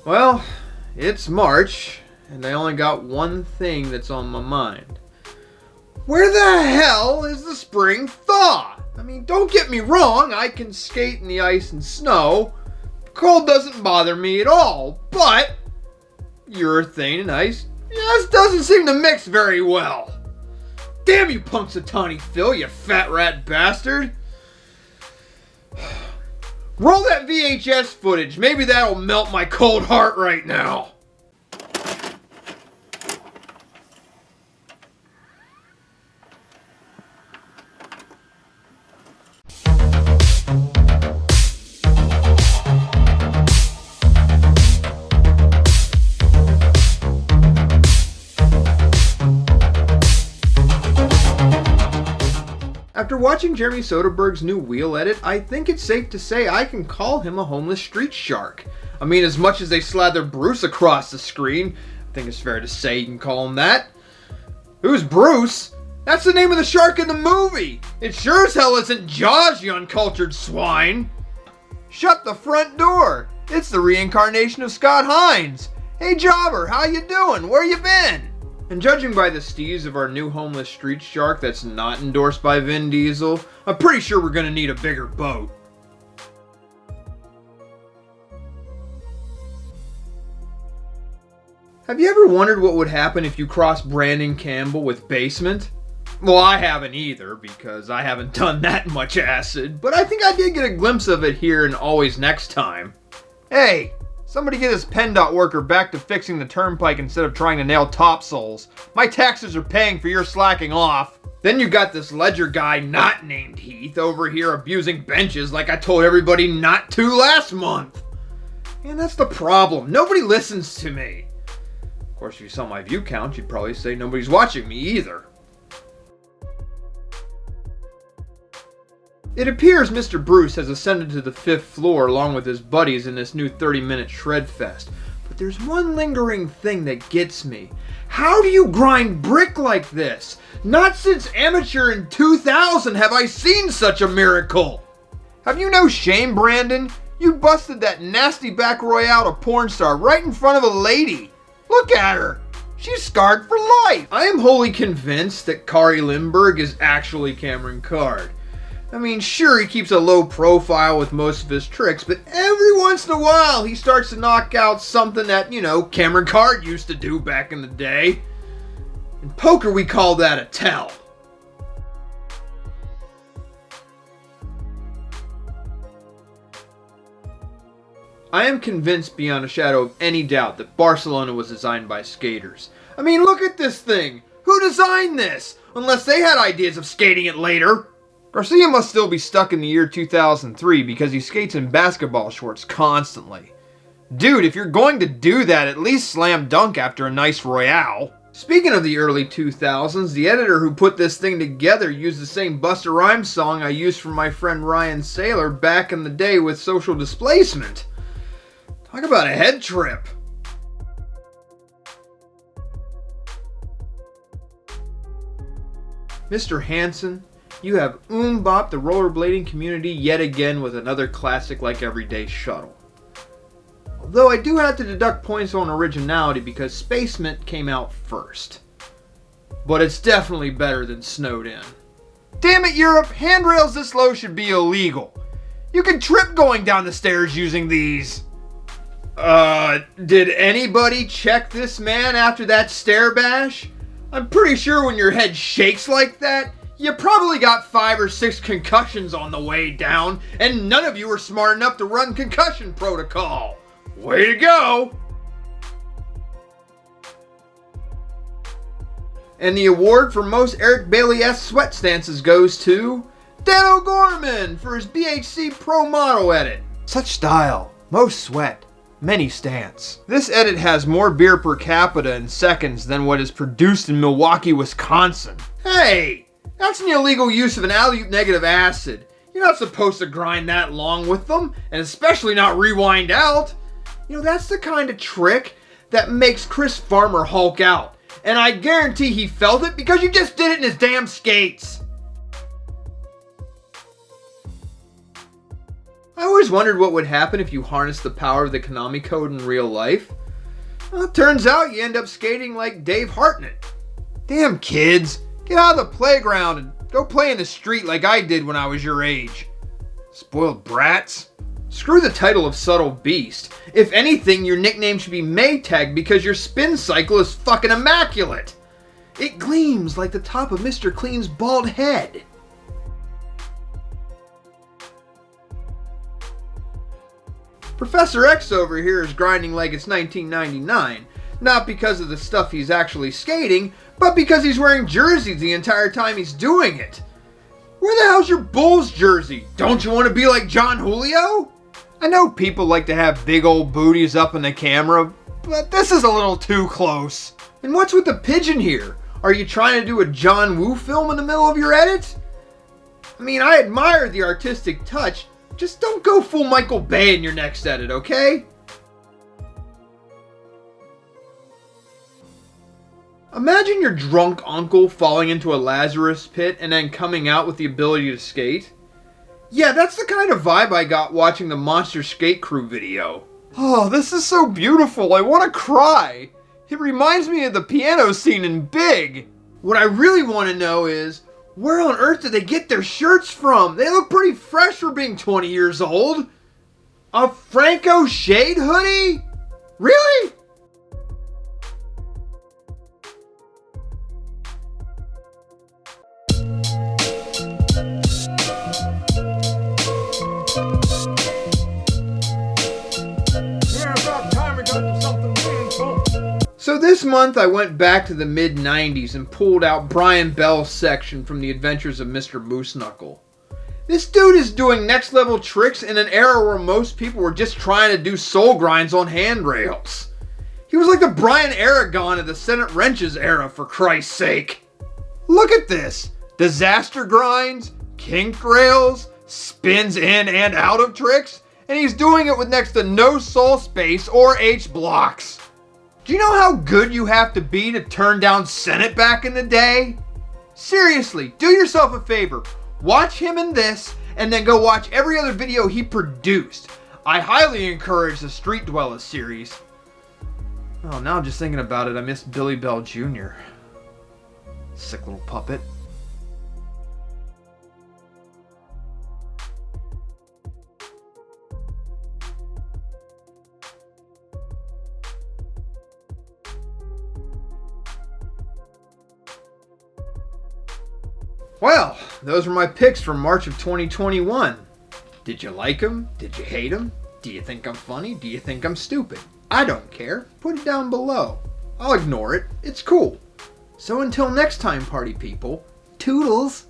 Well, it's March, and I only got one thing that's on my mind. Where the hell is the spring thaw? I mean, don't get me wrong, I can skate in the ice and snow. Cold doesn't bother me at all, but urethane and ice just doesn't seem to mix very well. Damn you, Punxsutawney Phil, you fat rat bastard. Roll that VHS footage. Maybe that'll melt my cold heart right now. After watching Jeremy Soderberg's new wheel edit, I think it's safe to say I can call him a homeless street shark. I mean, as much as they slather Bruce across the screen, I think it's fair to say you can call him that. Who's Bruce? That's the name of the shark in the movie! It sure as hell isn't Jaws, you uncultured swine! Shut the front door! It's the reincarnation of Scott Hines! Hey Jobber, how you doing? Where you been? And judging by the steez of our new homeless street shark that's not endorsed by Vin Diesel, I'm pretty sure we're gonna need a bigger boat. Have you ever wondered what would happen if you crossed Brandon Campbell with Basement? Well, I haven't either, because I haven't done that much acid, but I think I did get a glimpse of it here in Always Next Time. Hey! Somebody get this PennDOT worker back to fixing the turnpike instead of trying to nail topsoils. My taxes are paying for your slacking off. Then you got this ledger guy not named Heath over here abusing benches like I told everybody not to last month. And that's the problem. Nobody listens to me. Of course, if you saw my view count, you'd probably say nobody's watching me either. It appears Mr. Bruce has ascended to the 5th floor along with his buddies in this new 30-minute shred fest. But there's one lingering thing that gets me. How do you grind brick like this? Not since Amateur in 2000 have I seen such a miracle. Have you no shame, Brandon? You busted that nasty back royale to porn star right in front of a lady. Look at her. She's scarred for life. I am wholly convinced that Kari Lindbergh is actually Cameron Card. I mean, sure, he keeps a low profile with most of his tricks, but every once in a while he starts to knock out something that, Cameron Card used to do back in the day. In poker, we call that a tell. I am convinced beyond a shadow of any doubt that Barcelona was designed by skaters. I mean, look at this thing! Who designed this? Unless they had ideas of skating it later. Garcia must still be stuck in the year 2003 because he skates in basketball shorts constantly. Dude, if you're going to do that, at least slam dunk after a nice royale. Speaking of the early 2000s, the editor who put this thing together used the same Busta Rhymes song I used for my friend Ryan Saylor back in the day with Social Displacement. Talk about a head trip. Mr. Hannson, you have bopped the rollerblading community yet again with another classic like Everyday Shuttle. Although I do have to deduct points on originality because Spacement came out first. But it's definitely better than Snowed In. Damn it, Europe! Handrails this low should be illegal. You can trip going down the stairs using these. Did anybody check this man after that stair bash? I'm pretty sure when your head shakes like that, you probably got 5 or 6 concussions on the way down, and none of you were smart enough to run concussion protocol. Way to go! And the award for most Eric Bailey-esque sweat stances goes to Dan Gorman for his BHC Pro Model edit. Such style, most sweat, many stance. This edit has more beer per capita in seconds than what is produced in Milwaukee, Wisconsin. Hey! That's an illegal use of an alley-oop negative acid. You're not supposed to grind that long with them, and especially not rewind out. That's the kind of trick that makes Chris Farmer Hulk out. And I guarantee he felt it because you just did it in his damn skates. I always wondered what would happen if you harnessed the power of the Konami code in real life. Well, it turns out you end up skating like Dave Hartnett. Damn kids, get out of the playground and go play in the street like I did when I was your age. Spoiled brats. Screw the title of Subtle Beast. If anything, your nickname should be Maytag because your spin cycle is fucking immaculate. It gleams like the top of Mr. Clean's bald head. Professor X over here is grinding like it's 1999, not because of the stuff he's actually skating, but because he's wearing jerseys the entire time he's doing it. Where the hell's your Bulls jersey? Don't you want to be like John Julio? I know people like to have big old booties up in the camera, but this is a little too close. And what's with the pigeon here? Are you trying to do a John Woo film in the middle of your edit? I mean, I admire the artistic touch, just don't go full Michael Bay in your next edit, okay? Imagine your drunk uncle falling into a Lazarus pit and then coming out with the ability to skate. Yeah, that's the kind of vibe I got watching the Monster Skate Crew video. Oh, this is so beautiful, I want to cry. It reminds me of the piano scene in Big. What I really want to know is, where on earth did they get their shirts from? They look pretty fresh for being 20 years old. A Franco Shade hoodie? Really? So this month I went back to the mid-90s and pulled out Brian Bell's section from The Adventures of Mr. Moose Knuckle. This dude is doing next level tricks in an era where most people were just trying to do soul grinds on handrails. He was like the Brian Aragon of the Senate Wrenches era, for Christ's sake. Look at this. Disaster grinds, kink rails, spins in and out of tricks, and he's doing it with next to no soul space or H blocks. Do you know how good you have to be to turn down Senate back in the day? Seriously, do yourself a favor. Watch him in this, and then go watch every other video he produced. I highly encourage the Street Dweller series. Oh, now I'm just thinking about it, I miss Billy Bell Jr. Sick little puppet. Well, those were my picks for March of 2021. Did you like them? Did you hate them? Do you think I'm funny? Do you think I'm stupid? I don't care. Put it down below. I'll ignore it. It's cool. So until next time, party people, toodles!